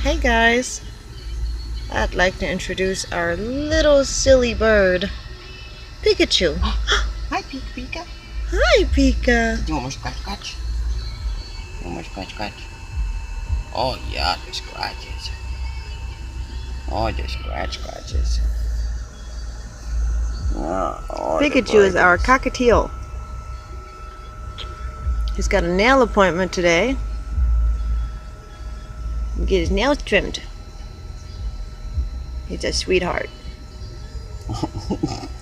Hey guys, I'd like to introduce our little silly bird, Pikachu. Hi, Pika. Hi, Pika. Do you want more scratch? You want more scratch? Oh yeah, the scratches. Oh, the scratches. Pikachu is our cockatiel. He's got a nail appointment today. Get his nails trimmed. He's a sweetheart.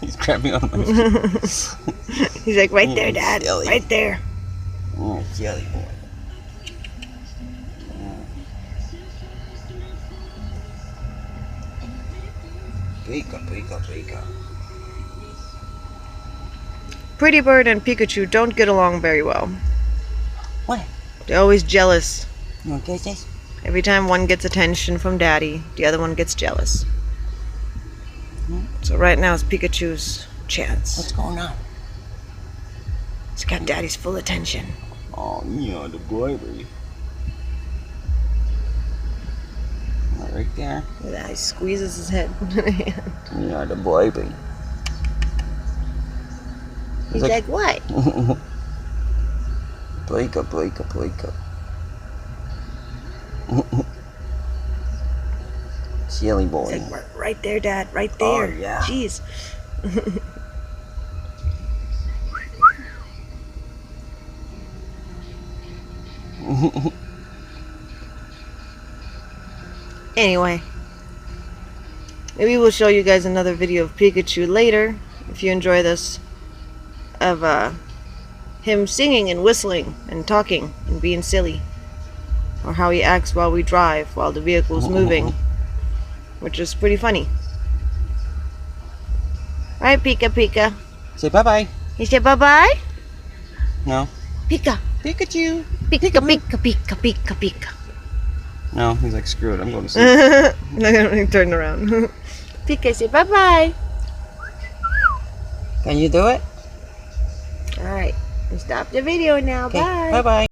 He's grabbing on my feet. He's like, right there, Dad. Silly. Right there. Oh, silly boy. Pika. Prettybird and Pikachu don't get along very well. What? They're always jealous. You want to taste this? Every time one gets attention from Daddy, the other one gets jealous. So right now it's Pikachu's chance. What's going on? He's got Daddy's full attention. Oh, yeah, the baby. Right there. Look at that, he squeezes his head. Yeah, the baby. He's like, what? Pika. Silly boy. He's like, right there, Dad, right there. Oh, yeah. Jeez. Anyway, maybe we'll show you guys another video of Pikachu later, if you enjoy this, of him singing and whistling and talking and being silly, or how he acts while we drive while the vehicle's moving, which is pretty funny. Alright, Pika. Say bye-bye. He said bye-bye? No. Pika. Pikachu. Pika. No, he's like, screw it, I'm going to sleep. No, he turned around. Pika, say bye-bye. Can you do it? Alright, stop the video now. Okay, Bye. bye-bye.